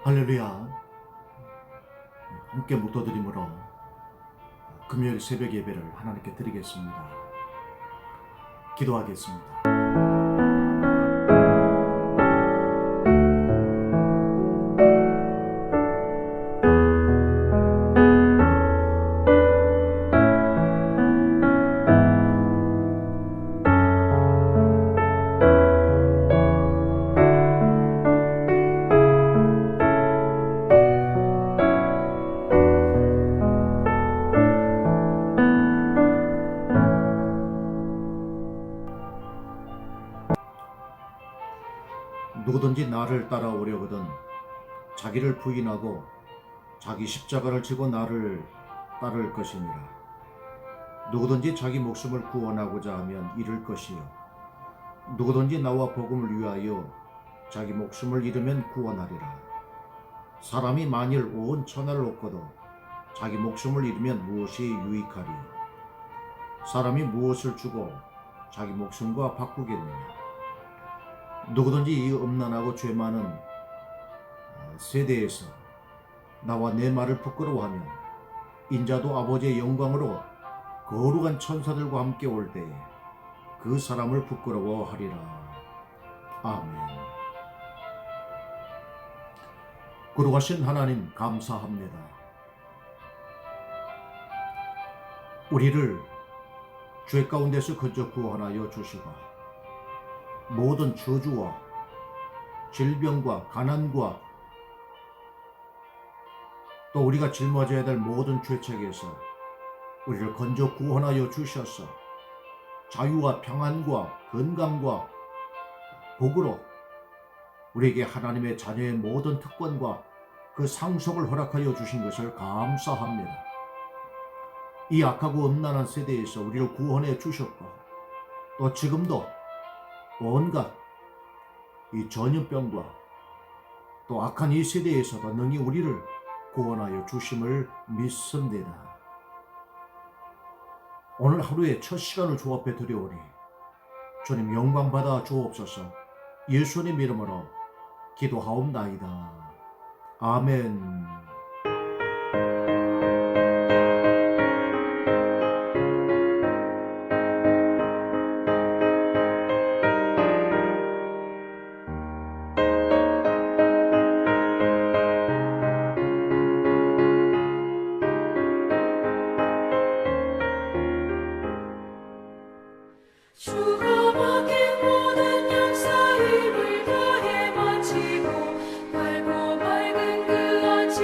할렐루야. 함께 묵도드림으로 금요일 새벽 예배를 하나님께 드리겠습니다. 기도하겠습니다. 누구든지 나를 따라오려거든 자기를 부인하고 자기 십자가를 지고 나를 따를 것이니라. 누구든지 자기 목숨을 구원하고자 하면 잃을 것이요, 누구든지 나와 복음을 위하여 자기 목숨을 잃으면 구원하리라. 사람이 만일 온 천하를 얻고도 자기 목숨을 잃으면 무엇이 유익하리? 사람이 무엇을 주고 자기 목숨과 바꾸겠느냐? 누구든지 이 음란하고 죄 많은 세대에서 나와 내 말을 부끄러워하면 인자도 아버지의 영광으로 거룩한 천사들과 함께 올 때에 그 사람을 부끄러워하리라. 아멘. 거룩하신 하나님, 감사합니다. 우리를 죄 가운데서 건져 구원하여 주시고 모든 저주와 질병과 가난과 또 우리가 짊어져야 될 모든 죄책에서 우리를 건져 구원하여 주셔서 자유와 평안과 건강과 복으로 우리에게 하나님의 자녀의 모든 특권과 그 상속을 허락하여 주신 것을 감사합니다. 이 악하고 음란한 세대에서 우리를 구원해 주셨고 또 지금도 온갖 이 전염병과 또 악한 이 세대에서도 능히 우리를 구원하여 주심을 믿습니다. 오늘 하루의 첫 시간을 주 앞에 드려오니 주님 영광 받아 주옵소서. 예수님 이름으로 기도하옵나이다. 아멘. 주가 맡긴 모든 역사 힘을 다해 마치고 밝고 밝은 그 아침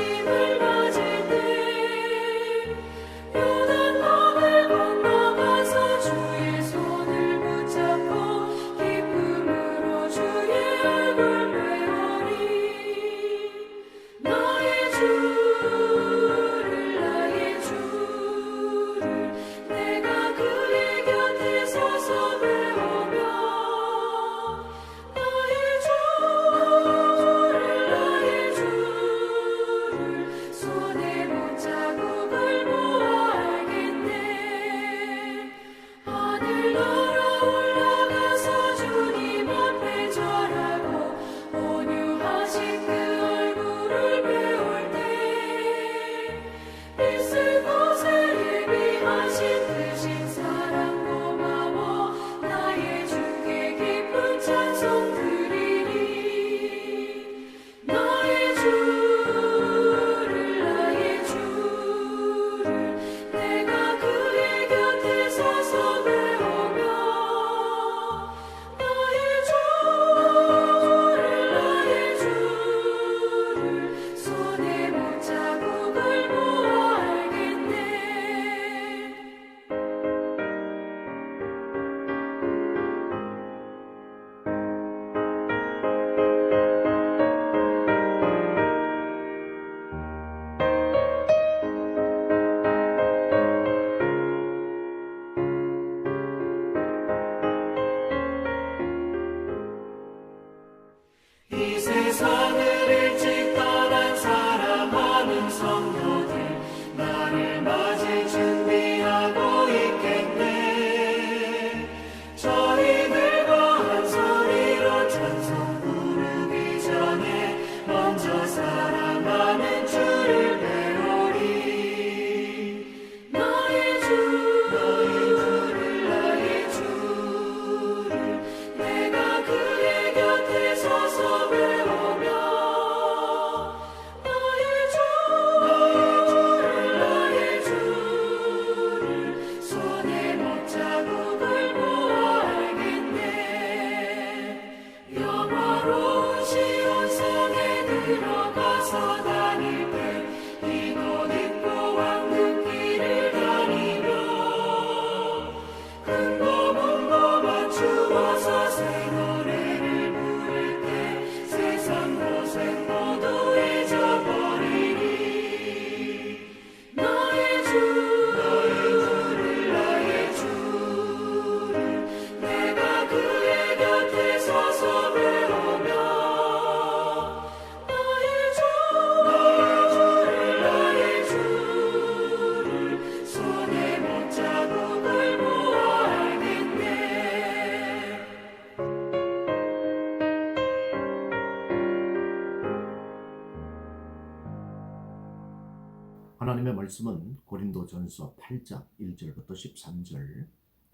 말씀은 고린도전서 8장 1절부터 13절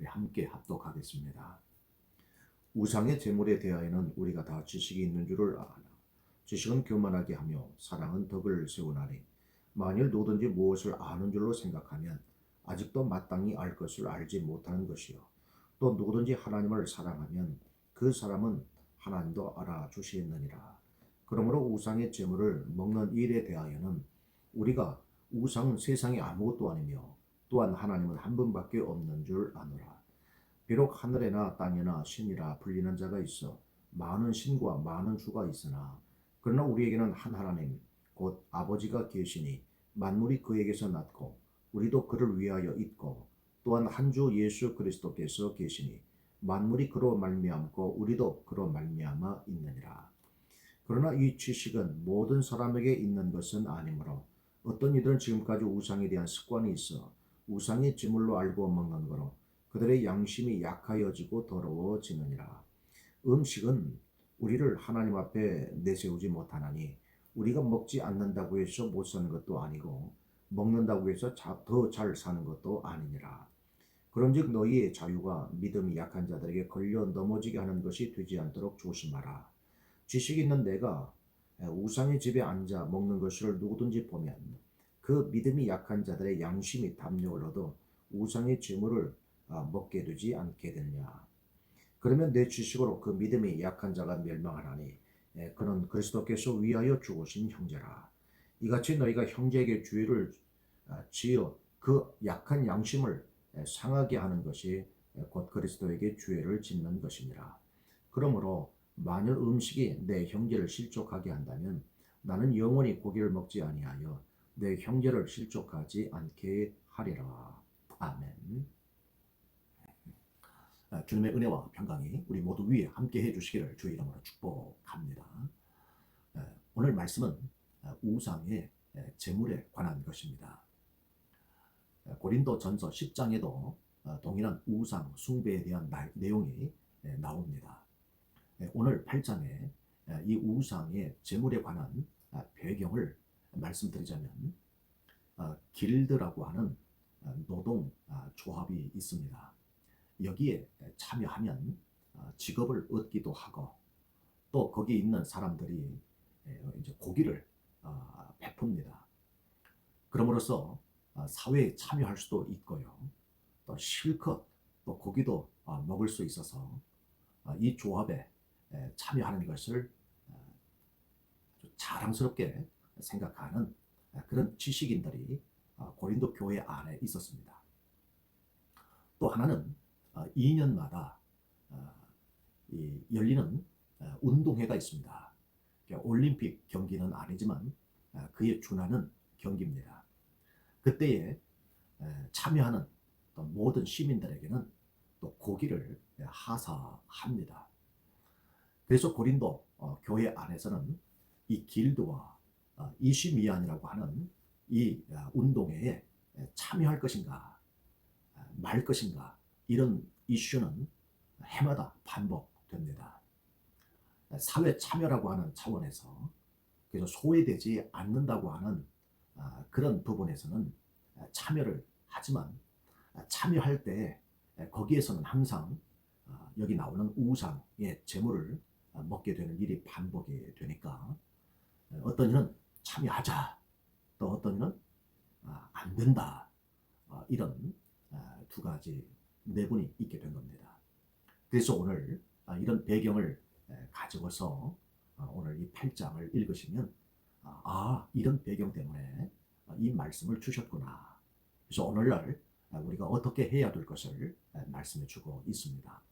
함께 합독하겠습니다. 우상의 제물에 대하여는 우리가 다 지식이 있는 줄을 아나 지식은 교만하게 하며 사랑은 덕을 세우나니 만일 누구든지 무엇을 아는 줄로 생각하면 아직도 마땅히 알 것을 알지 못하는 것이요 또 누구든지 하나님을 사랑하면 그 사람은 하나님도 알아주시느니라. 그러므로 우상의 제물을 먹는 일에 대하여는 우리가 우상은 세상에 아무것도 아니며 또한 하나님은 한 분밖에 없는 줄 아노라. 비록 하늘에나 땅에나 신이라 불리는 자가 있어 많은 신과 많은 주가 있으나 그러나 우리에게는 한 하나님 곧 아버지가 계시니 만물이 그에게서 났고 우리도 그를 위하여 있고 또한 한 주 예수 그리스도께서 계시니 만물이 그로 말미암고 우리도 그로 말미암아 있느니라. 그러나 이 지식은 모든 사람에게 있는 것은 아니므로 어떤 이들은 지금까지 우상에 대한 습관이 있어 우상의 제물로 알고 먹는 거로 그들의 양심이 약하여지고 더러워지느니라. 음식은 우리를 하나님 앞에 내세우지 못하나니 우리가 먹지 않는다고 해서 못 사는 것도 아니고 먹는다고 해서 더 잘 사는 것도 아니니라. 그런즉 너희의 자유가 믿음이 약한 자들에게 걸려 넘어지게 하는 것이 되지 않도록 조심하라. 지식 있는 내가 우상의 집에 앉아 먹는 것을 누구든지 보면 그 믿음이 약한 자들의 양심이 담력을 얻어 우상의 제물을 먹게 되지 않게 되느냐. 그러면 내 지식으로 그 믿음이 약한 자가 멸망하나니 그는 그리스도께서 위하여 죽으신 형제라. 이같이 너희가 형제에게 주의를 지어 그 약한 양심을 상하게 하는 것이 곧 그리스도에게 주의를 짓는 것이니라. 그러므로 만일 음식이 내 형제를 실족하게 한다면 나는 영원히 고기를 먹지 아니하여 내 형제를 실족하지 않게 하리라. 아멘. 주님의 은혜와 평강이 우리 모두 위에 함께 해주시기를 주의 이름으로 축복합니다. 오늘 말씀은 우상의 제물에 관한 것입니다. 고린도전서 10장에도 동일한 우상 숭배에 대한 내용이 나옵니다. 오늘 8장에 이 우상의 제물에 관한 배경을 말씀드리자면 길드라고 하는 노동 조합이 있습니다. 여기에 참여하면 직업을 얻기도 하고 또 거기 있는 사람들이 이제 고기를 베풉니다. 그럼으로써 사회에 참여할 수도 있고요. 또 실컷 또 고기도 먹을 수 있어서 이 조합에 참여하는 것을 자랑스럽게 생각하는 그런 지식인들이 고린도 교회 안에 있었습니다. 또 하나는 2년마다 열리는 운동회가 있습니다. 올림픽 경기는 아니지만 그에 준하는 경기입니다. 그때에 참여하는 모든 시민들에게는 또 고기를 하사합니다. 그래서 고린도 교회 안에서는 이 길드와 이시미안이라고 하는 이 운동회에 참여할 것인가 말 것인가 이런 이슈는 해마다 반복됩니다. 사회 참여라고 하는 차원에서 그래서 소외되지 않는다고 하는 그런 부분에서는 참여를 하지만 참여할 때 거기에서는 항상 여기 나오는 우상의 제물을 먹게 되는 일이 반복이 되니까 어떤 이는 참여하자 또 어떤 이는 안 된다 이런 두 가지 내분이 있게 된 겁니다. 그래서 오늘 이런 배경을 가지고서 오늘 이 8장을 읽으시면 이런 배경 때문에 이 말씀을 주셨구나. 그래서 오늘날 우리가 어떻게 해야 될 것을 말씀해 주고 있습니다.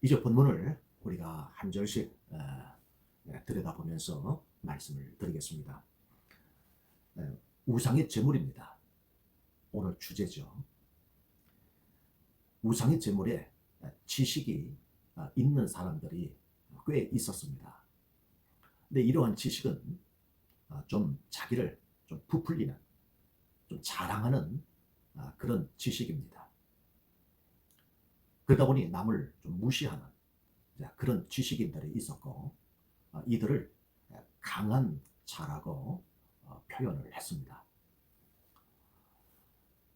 이제 본문을 우리가 한 절씩 들여다보면서 말씀을 드리겠습니다. 우상의 제물입니다. 오늘 주제죠. 우상의 제물에 지식이 있는 사람들이 꽤 있었습니다. 근데 이러한 지식은 좀 자기를 좀 부풀리는, 좀 자랑하는 그런 지식입니다. 그러다 보니 남을 좀 무시하는 그런 지식인들이 있었고 이들을 강한 자라고 표현을 했습니다.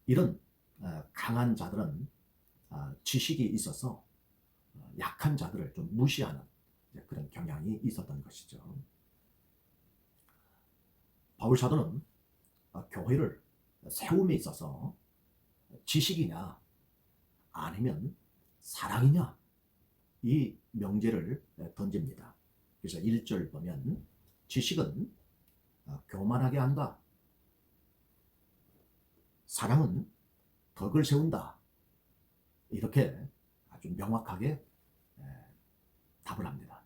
이런 강한 자들은 지식이 있어서 약한 자들을 좀 무시하는 그런 경향이 있었던 것이죠. 바울 사도는 교회를 세움에 있어서 지식이냐 아니면 사랑이냐 이 명제를 던집니다. 그래서 1절 보면 지식은 교만하게 한다. 사랑은 덕을 세운다. 이렇게 아주 명확하게 답을 합니다.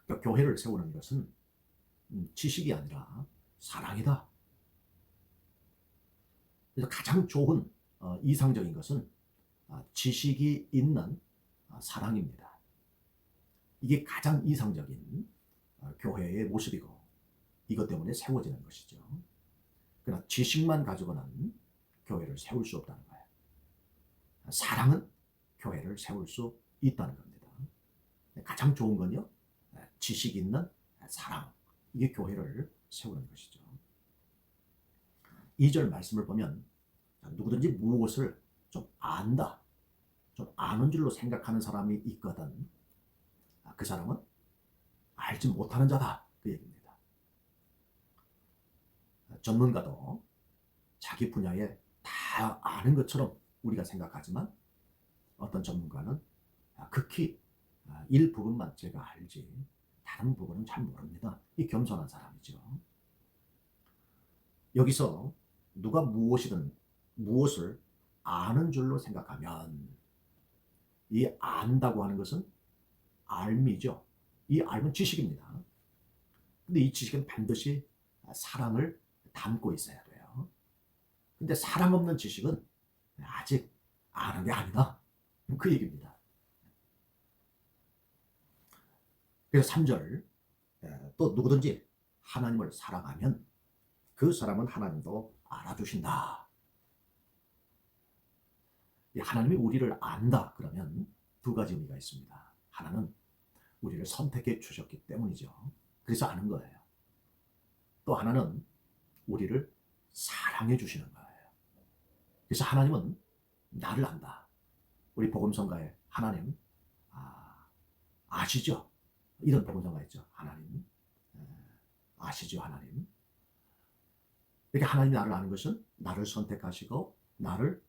그러니까 교회를 세우는 것은 지식이 아니라 사랑이다. 그래서 가장 좋은 이상적인 것은 지식이 있는 사랑입니다. 이게 가장 이상적인 교회의 모습이고 이것 때문에 세워지는 것이죠. 그러나 지식만 가지고는 교회를 세울 수 없다는 거예요. 사랑은 교회를 세울 수 있다는 겁니다. 가장 좋은 건요, 지식 있는 사랑. 이게 교회를 세우는 것이죠. 2절 말씀을 보면 누구든지 무엇을 좀 안다, 좀 아는 줄로 생각하는 사람이 있거든 그 사람은 알지 못하는 자다. 그 얘기입니다. 전문가도 자기 분야에 다 아는 것처럼 우리가 생각하지만 어떤 전문가는 극히 일부분만 제가 알지 다른 부분은 잘 모릅니다. 이 겸손한 사람이죠. 여기서 누가 무엇을 아는 줄로 생각하면 이 안다고 하는 것은 알미죠. 이 알은 지식입니다. 근데 이 지식은 반드시 사랑을 담고 있어야 돼요. 근데 사랑 없는 지식은 아직 아는 게 아니다. 그 얘기입니다. 그래서 3절 또 누구든지 하나님을 사랑하면 그 사람은 하나님도 알아주신다. 하나님이 우리를 안다 그러면 두 가지 의미가 있습니다. 하나는 우리를 선택해 주셨기 때문이죠. 그래서 아는 거예요. 또 하나는 우리를 사랑해 주시는 거예요. 그래서 하나님은 나를 안다. 우리 복음성가에 하나님 아시죠? 이런 복음성가 있죠. 하나님 아시죠? 하나님. 이렇게 하나님이 나를 아는 것은 나를 선택하시고 나를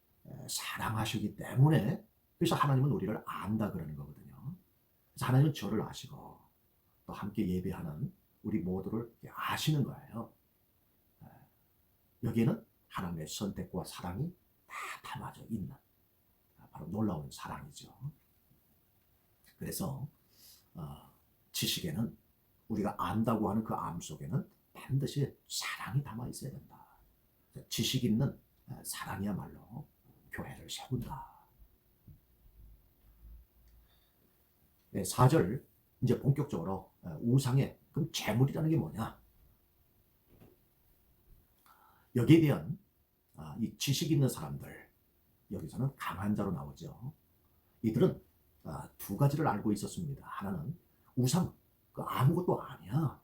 사랑하시기 때문에 그래서 하나님은 우리를 안다 그러는 거거든요. 그래서 하나님은 저를 아시고 또 함께 예배하는 우리 모두를 아시는 거예요. 여기에는 하나님의 선택과 사랑이 다 담아져 있는 바로 놀라운 사랑이죠. 그래서 지식에는 우리가 안다고 하는 그 암 속에는 반드시 사랑이 담아 있어야 된다. 지식 있는 사랑이야말로 교회를 세운다. 4절 이제 본격적으로 우상의 그럼 재물이라는 게 뭐냐? 여기에 대한 이 지식 있는 사람들 여기서는 강한 자로 나오죠. 이들은 두 가지를 알고 있었습니다. 하나는 우상 그 아무것도 아니야.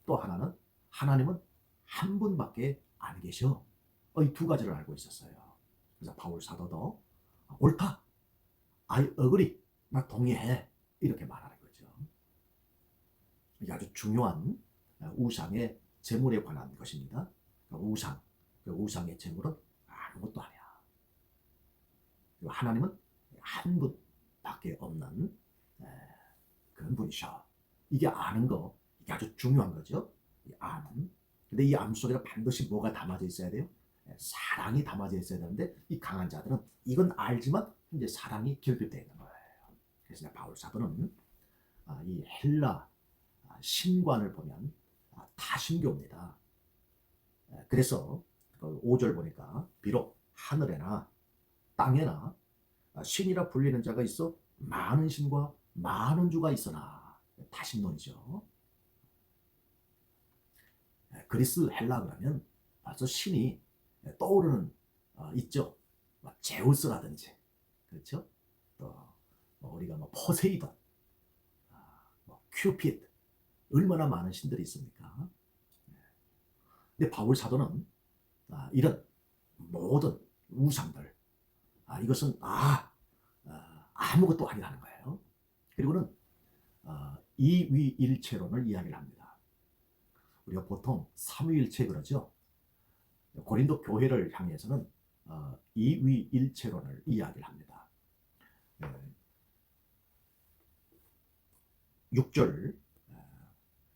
또 하나는 하나님은 한 분밖에 안 계셔. 이 두 가지를 알고 있었어요. 그래서 바울 사도도 옳다. I agree. 나 동의해. 이렇게 말하는 거죠. 이게 아주 중요한 우상의 제물에 관한 것입니다. 그 우상의 제물은 아무것도 아니야. 그리고 하나님은 한 분밖에 없는 그런 분이셔. 이게 아는 거, 이게 아주 중요한 거죠. 이 암. 근데 이 암 속에 반드시 뭐가 담아져 있어야 돼요? 사랑이 담아져 있어야 되는데 이 강한 자들은 이건 알지만 이제 사랑이 결핍되어 있는 거예요. 그래서 바울 사도는 이 헬라 신관을 보면 다신교입니다. 그래서 5절 보니까 비록 하늘에나 땅에나 신이라 불리는 자가 있어 많은 신과 많은 주가 있으나 다신론이죠. 그리스 헬라 그러면 벌써 신이 떠오르는 있죠. 제우스라든지 그렇죠. 또 우리가 포세이돈, 큐피드 얼마나 많은 신들이 있습니까? 근데 바울 사도는 이런 모든 우상들, 이것은 아무것도 아니라는 거예요. 그리고는 이위일체론을 이야기를 합니다. 우리가 보통 삼위일체 그러죠. 고린도 교회를 향해서는 이위일체론을 이야기를 합니다. 6절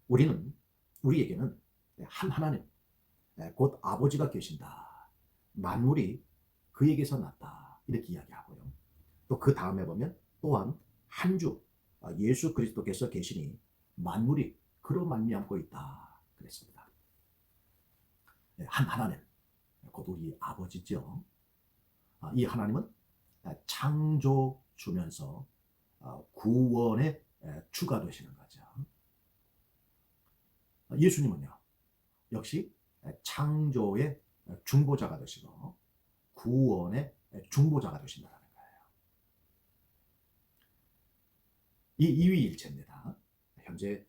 우리에게는 한 하나님 곧 아버지가 계신다. 만물이 그에게서 났다. 이렇게 이야기하고요. 또 그 다음에 보면 또한 한 주 예수 그리스도께서 계시니 만물이 그로 말미암고 있다. 그랬습니다. 한 하나님 곧 우리 아버지죠. 이 하나님은 창조주면서 구원의 주가 되시는 거죠. 예수님은요 역시 창조의 중보자가 되시고 구원의 중보자가 되신다는 거예요. 이 이위일체입니다. 현재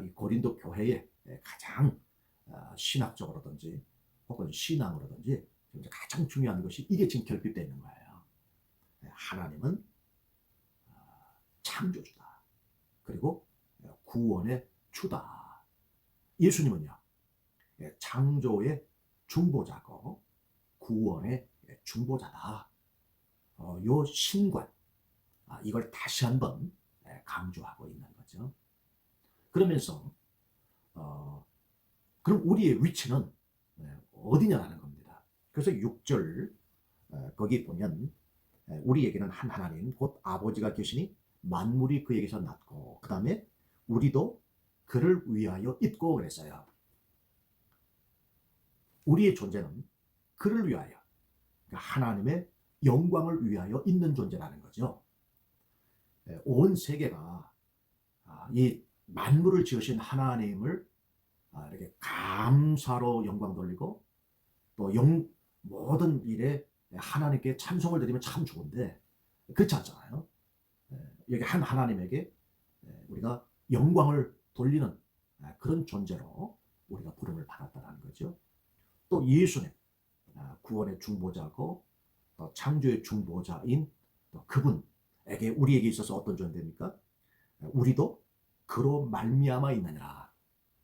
이 고린도 교회의 가장 신학적으로든지 혹은 신앙으로든지 가장 중요한 것이 이게 지금 결핍되어 있는 거예요. 하나님은 창조주다. 그리고 구원의 주다. 예수님은요 창조의 중보자고 구원의 중보자다. 요 신관 이걸 다시 한번 강조하고 있는 거죠. 그러면서 그럼 우리의 위치는 어디냐라는 겁니다. 그래서 6절 거기 보면 우리에게는 한 하나님 곧 아버지가 계시니 만물이 그에게서 났고 그 다음에 우리도 그를 위하여 있고 그랬어요. 우리의 존재는 그를 위하여 하나님의 영광을 위하여 있는 존재라는 거죠. 온 세계가 이 만물을 지으신 하나님을 이렇게 감사로 영광 돌리고 또 모든 일에 하나님께 찬송을 드리면 참 좋은데 그렇지 않잖아요. 여기 한 하나님에게 우리가 영광을 돌리는 그런 존재로 우리가 부름을 받았다는 거죠. 또 예수님 구원의 중보자고 또 창조의 중보자인 또 그분에게 우리에게 있어서 어떤 존재입니까? 우리도 그로 말미암아 있느니라.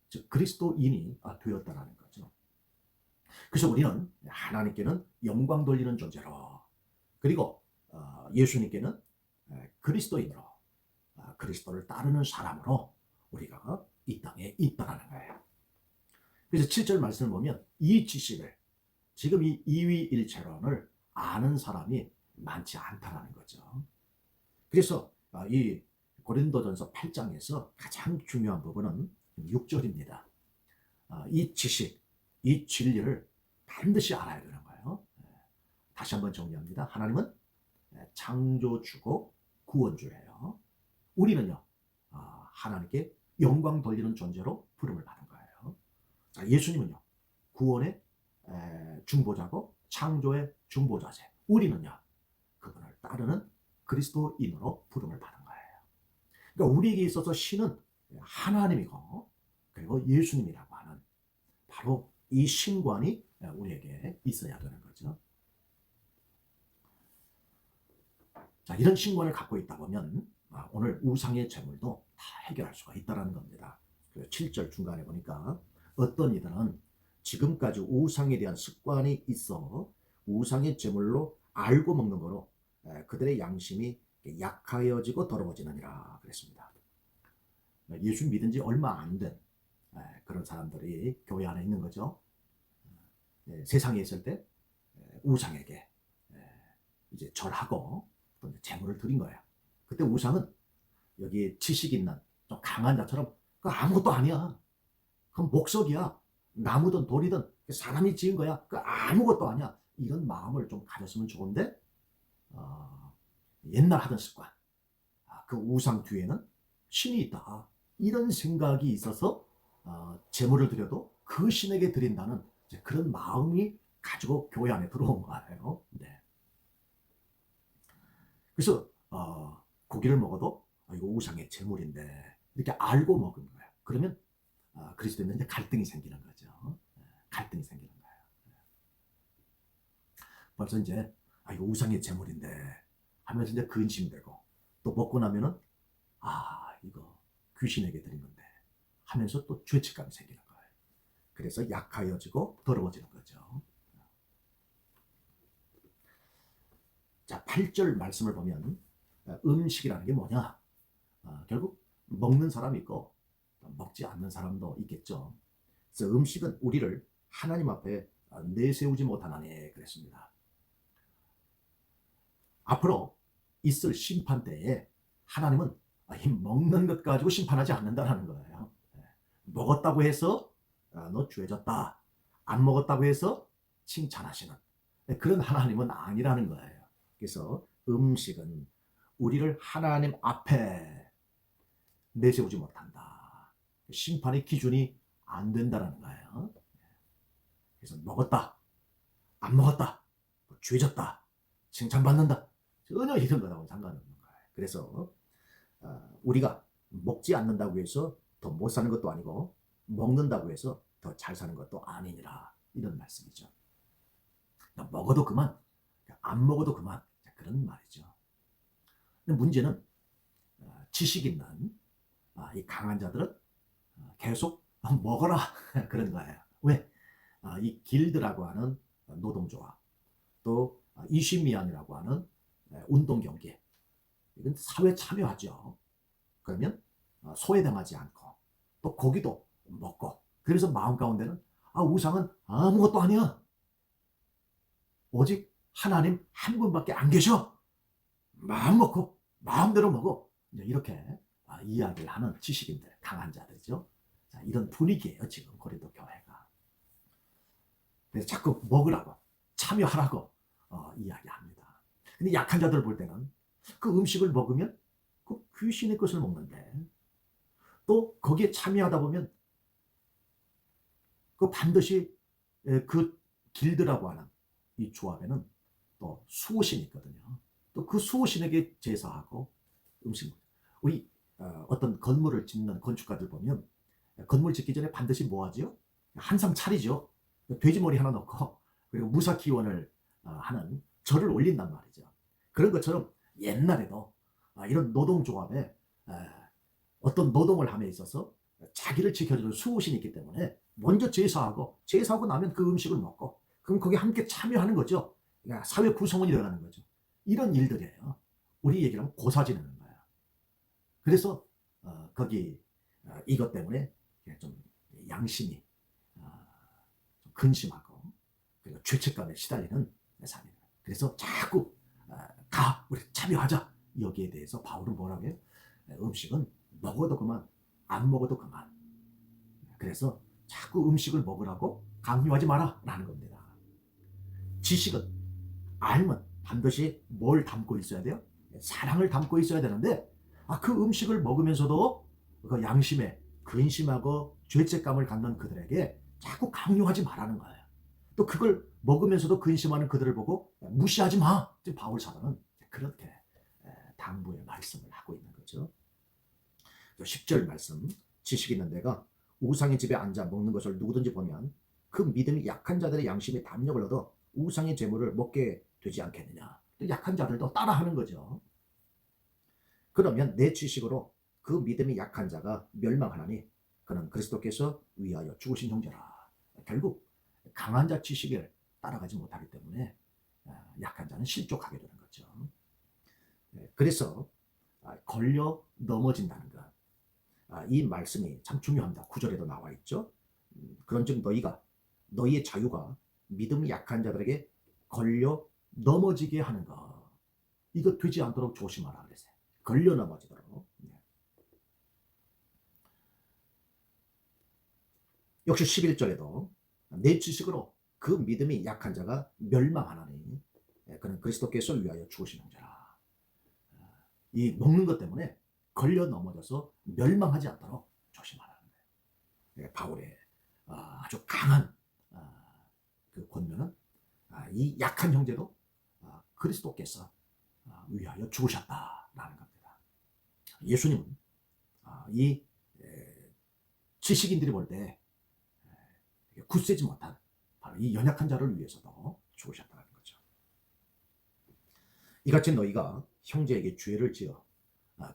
즉 그리스도인이 되었다라는 거죠. 그래서 우리는 하나님께는 영광 돌리는 존재로 그리고 예수님께는 그리스도인으로 그리스도를 따르는 사람으로 우리가 이 땅에 있다라는 거예요. 그래서 7절 말씀을 보면 이 지식을 지금 이 이위일체론을 아는 사람이 많지 않다라는 거죠. 그래서 이 고린도전서 8장에서 가장 중요한 부분은 6절입니다. 이 지식, 이 진리를 반드시 알아야 되는 거예요. 다시 한번 정리합니다. 하나님은 창조주고 구원주예요. 우리는요 하나님께 영광 돌리는 존재로 부름을 받은 거예요. 예수님은요 구원의 중보자고 창조의 중보자세. 우리는요 그분을 따르는 그리스도인으로 부름을 받은 거예요. 그러니까 우리에게 있어서 신은 하나님이고 그리고 예수님이라고 하는 바로 이 신관이 우리에게 있어야 되는 거죠. 자, 이런 신관을 갖고 있다 보면 오늘 우상의 재물도 다 해결할 수가 있다는 겁니다. 7절 중간에 보니까 어떤 이들은 지금까지 우상에 대한 습관이 있어 우상의 재물로 알고 먹는 거로 그들의 양심이 약하여지고 더러워지느니라 그랬습니다. 예수 믿은 지 얼마 안 된 그런 사람들이 교회 안에 있는 거죠. 세상에 있을 때 우상에게 이제 절하고 또 재물을 드린 거예요. 그때 우상은 여기 지식 있는 좀 강한 자처럼 그 아무것도 아니야. 그건 목석이야. 나무든 돌이든 사람이 지은 거야. 그 아무것도 아니야. 이런 마음을 좀 가졌으면 좋은데 옛날 하던 습관, 그 우상 뒤에는 신이 있다. 이런 생각이 있어서 재물을 드려도 그 신에게 드린다는 그런 마음이 가지고 교회 안에 들어온 거예요. 네. 그래서 고기를 먹어도 이거 우상의 재물인데 이렇게 알고 먹은 거예요. 그러면 그리스도인은 이제 갈등이 생기는 거죠. 갈등이 생기는 거예요. 벌써 이제 이거 우상의 제물인데 하면서 이제 근심되고, 또 먹고 나면은 이거 귀신에게 드린 건데 하면서 또 죄책감이 생기는 거예요. 그래서 약하여지고 더러워지는 거죠. 자, 8절 말씀을 보면 음식이라는 게 뭐냐? 결국 먹는 사람이 있고 먹지 않는 사람도 있겠죠. 그래서 음식은 우리를 하나님 앞에 내세우지 못하나니 그랬습니다. 앞으로 있을 심판 때에 하나님은 이 먹는 것 가지고 심판하지 않는다는 거예요. 먹었다고 해서 너 죄졌다, 안 먹었다고 해서 칭찬하시는 그런 하나님은 아니라는 거예요. 그래서 음식은 우리를 하나님 앞에 내세우지 못한다. 심판의 기준이 안 된다는 거예요. 그래서 먹었다, 안 먹었다, 죄졌다, 칭찬받는다, 전혀 이런 거하고 상관없는 거예요. 그래서 우리가 먹지 않는다고 해서 더 못 사는 것도 아니고 먹는다고 해서 더 잘 사는 것도 아니니라, 이런 말씀이죠. 먹어도 그만, 안 먹어도 그만, 그런 말이죠. 근데 문제는 지식 있는 이 강한 자들은 계속 먹어라 그런 거예요. 왜? 이 길드라고 하는 노동조합, 또 이심미안이라고 하는 운동경기, 이건 사회 참여하죠. 그러면 소외당하지 않고 또 고기도 먹고, 그래서 마음 가운데는 우상은 아무것도 아니야, 오직 하나님 한 분밖에 안 계셔, 마음 먹고 마음대로 먹어, 이렇게 이야기를 하는 지식인들, 강한 자들이죠. 자, 이런 분위기예요 지금 고린도 교회가. 그래서 자꾸 먹으라고, 참여하라고 이야기합니다. 근데 약한 자들 볼 때는 그 음식을 먹으면 그 귀신의 것을 먹는데, 또 거기에 참여하다 보면 그 반드시 그 길드라고 하는 이 조합에는 또 수호신이 있거든요. 또 그 수호신에게 제사하고 음식. 우리 어떤 건물을 짓는 건축가들 보면 건물 짓기 전에 반드시 뭐 하죠? 한상 차리죠. 돼지머리 하나 넣고, 그리고 무사기원을 하는 절을 올린단 말이죠. 그런 것처럼 옛날에도 이런 노동조합에 어떤 노동을 함에 있어서 자기를 지켜주는 수호신이 있기 때문에 먼저 제사하고 나면 그 음식을 먹고, 그럼 거기 함께 참여하는 거죠. 그러니까 사회 구성원이 되어가는 거죠. 이런 일들이에요. 우리 얘기를 하면 고사지내는 거예요. 그래서 거기 이것 때문에 좀 양심이 좀 근심하고, 그리고 죄책감에 시달리는 삶입니다. 그래서 자꾸 우리 참여하자. 여기에 대해서 바울은 뭐라고 해요? 음식은 먹어도 그만, 안 먹어도 그만. 그래서 자꾸 음식을 먹으라고 강요하지 마라 라는 겁니다. 지식은, 알면 반드시 뭘 담고 있어야 돼요? 사랑을 담고 있어야 되는데, 그 음식을 먹으면서도 그 양심에 근심하고 죄책감을 갖는 그들에게 자꾸 강요하지 말라는 거예요. 또 그걸 먹으면서도 근심하는 그들을 보고 무시하지 마. 지금 바울 사도는 그렇게 당부의 말씀을 하고 있는 거죠. 10절 말씀, 지식 있는 내가 우상의 집에 앉아 먹는 것을 누구든지 보면 그 믿음이 약한 자들의 양심에 담력을 얻어 우상의 제물을 먹게 되지 않겠느냐. 약한 자들도 따라하는 거죠. 그러면 내 지식으로 그 믿음이 약한 자가 멸망하나니 그는 그리스도께서 위하여 죽으신 형제라. 결국 강한 자 지식을 따라가지 못하기 때문에 약한 자는 실족하게 되는 거죠. 그래서 걸려 넘어진다는 것, 이 말씀이 참 중요합니다. 9절에도 나와 있죠. 그런즉 너희의 자유가 믿음이 약한 자들에게 걸려 넘어지게 하는 것, 이거 되지 않도록 조심하라 그랬어요. 걸려 넘어지도록. 역시 11절에도 내 지식으로 그 믿음이 약한 자가 멸망하나니 그는 그리스도께서 위하여 죽으신 형제라. 이 먹는 것 때문에 걸려 넘어져서 멸망하지 않도록 조심하라는 거예요. 바울의 아주 강한 그 권면은 이 약한 형제도 그리스도께서 위하여 죽으셨다라는 겁니다. 예수님은 이 지식인들이 볼 때 굳세지 못한 바로 이 연약한 자를 위해서도 죽으셨다는 거죠. 이같이 너희가 형제에게 죄를 지어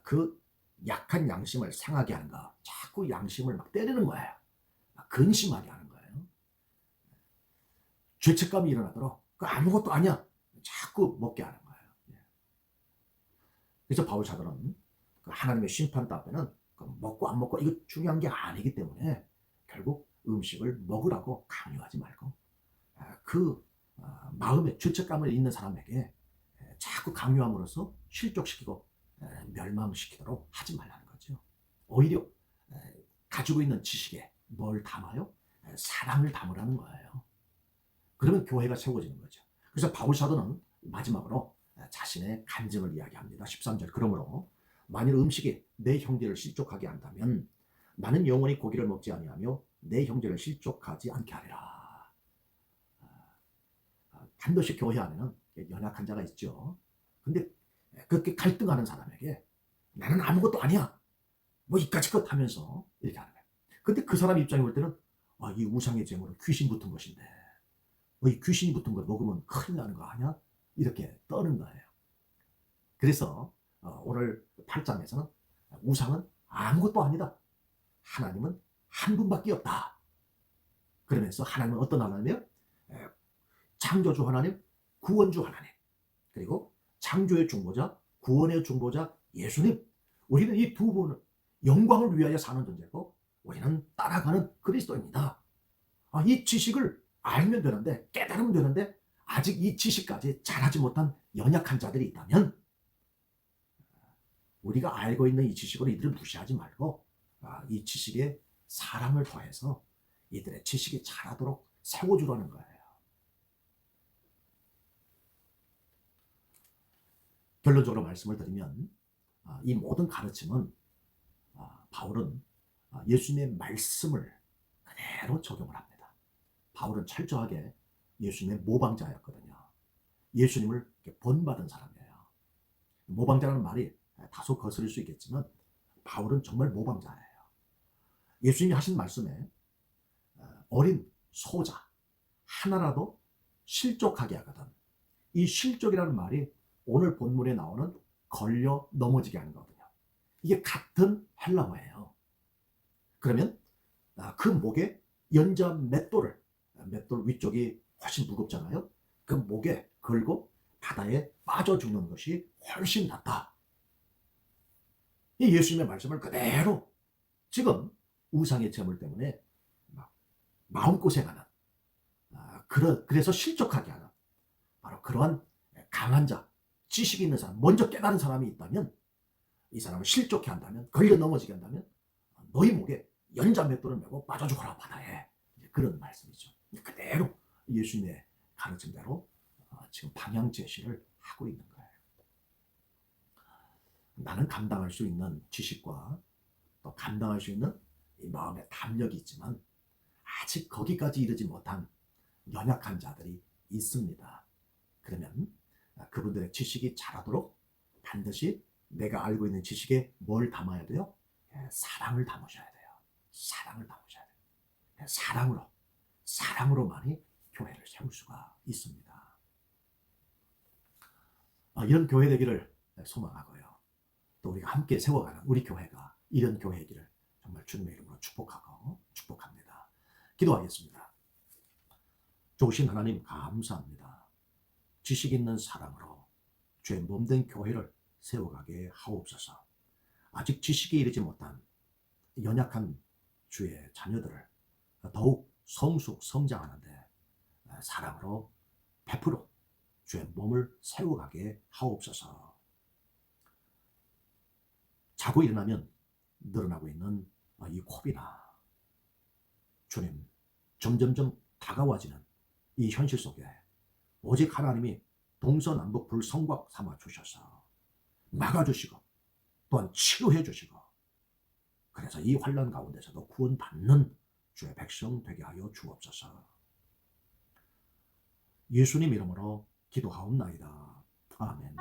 그 약한 양심을 상하게 하는가. 자꾸 양심을 막 때리는 거예요. 근심하게 하는 거예요. 죄책감이 일어나도록 그 아무것도 아니야. 자꾸 먹게 하는 거예요. 그래서 바울 사도는 그 하나님의 심판대 앞에는 그 먹고 안 먹고 이거 중요한 게 아니기 때문에 결국 음식을 먹으라고 강요하지 말고 그 마음에 죄책감을 있는 사람에게 자꾸 강요함으로써 실족시키고 멸망시키도록 하지 말라는 거죠. 오히려 가지고 있는 지식에 뭘 담아요? 사랑을 담으라는 거예요. 그러면 교회가 세워지는 거죠. 그래서 바울 사도는 마지막으로 자신의 간증을 이야기합니다. 13절. 그러므로 만일 음식이 내 형제를 실족하게 한다면 나는 영원히 고기를 먹지 아니하며 내 형제를 실족하지 않게 하리라. 반드시 교회 안에는 연약한 자가 있죠. 근데 그렇게 갈등하는 사람에게 나는 아무것도 아니야. 뭐 이까짓것 하면서 이렇게 하는 거예요. 근데 그 사람 입장에 볼 때는 이 우상의 제물은 귀신 붙은 것인데 이 귀신이 붙은 걸 먹으면 큰일 나는 거 아니야? 이렇게 떠는 거예요. 그래서 오늘 8장에서는 우상은 아무것도 아니다. 하나님은 한 분밖에 없다. 그러면서 하나님은 어떤 하나님이에요? 창조주 하나님, 구원주 하나님, 그리고 창조의 중보자, 구원의 중보자 예수님. 우리는 이 두 분을 영광을 위하여 사는 존재고 우리는 따라가는 그리스도입니다. 이 지식을 알면 되는데, 깨달으면 되는데 아직 이 지식까지 잘하지 못한 연약한 자들이 있다면 우리가 알고 있는 이 지식으로 이들을 무시하지 말고 이 지식에 사랑을 더해서 이들의 지식이 자라도록 세워주라는 거예요. 결론적으로 말씀을 드리면 이 모든 가르침은 바울은 예수님의 말씀을 그대로 적용을 합니다. 바울은 철저하게 예수님의 모방자였거든요. 예수님을 본받은 사람이에요. 모방자라는 말이 다소 거슬릴 수 있겠지만 바울은 정말 모방자예요. 예수님이 하신 말씀에 어린 소자 하나라도 실족하게 하거든. 이 실족이라는 말이 오늘 본문에 나오는 걸려 넘어지게 하는 거거든요. 이게 같은 헬라어예요. 그러면 그 목에 연자 맷돌 위쪽이 훨씬 무겁잖아요. 그 목에 걸고 바다에 빠져 죽는 것이 훨씬 낫다. 이 예수님의 말씀을 그대로 지금 우상의 제물 때문에 마음고생하는 그래서 실족하게 하는 바로 그러한 강한 자, 지식이 있는 사람, 먼저 깨달은 사람이 있다면 이 사람을 실족해 한다면, 걸려 넘어지게 한다면 너희 목에 연자 맷돌을 메고 빠져 죽어라 바다에. 그런 말씀이죠. 그대로 예수님의 가르침대로 지금 방향 제시를 하고 있는 거예요. 나는 감당할 수 있는 지식과 또 감당할 수 있는 이 마음의 담력이 있지만 아직 거기까지 이르지 못한 연약한 자들이 있습니다. 그러면 그분들의 지식이 자라도록 반드시 내가 알고 있는 지식에 뭘 담아야 돼요? 사랑을 담으셔야 돼요. 사랑을 담으셔야 돼요. 사랑으로만이 교회를 세울 수가 있습니다. 이런 교회 되기를 소망하고요. 또 우리가 함께 세워가는 우리 교회가 이런 교회이기를 정말 주님의 이름으로 축복합니다. 기도하겠습니다. 좋으신 하나님 감사합니다. 지식 있는 사랑으로 주의 몸된 교회를 세워가게 하옵소서. 아직 지식에 이르지 못한 연약한 주의 자녀들을 더욱 성장하는데 사랑으로 베풀어 주의 몸을 세워가게 하옵소서. 자고 일어나면 늘어나고 있는 이 코비나 주님 점점점 다가와지는 이 현실 속에 오직 하나님이 동서남북 불성곽 삼아 주셔서 막아주시고 또한 치료해 주시고 그래서 이 환난 가운데서도 구원받는 주의 백성 되게 하여 주옵소서. 예수님 이름으로 기도하옵나이다. 아멘.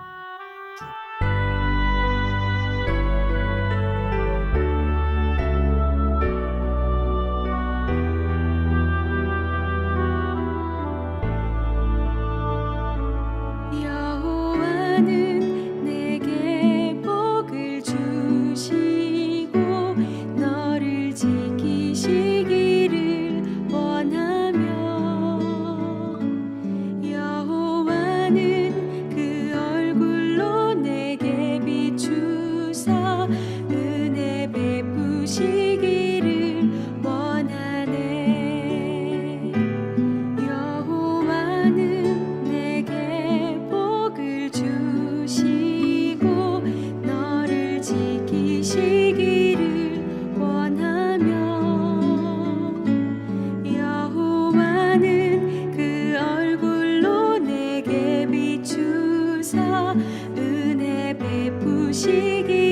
은혜 베푸시기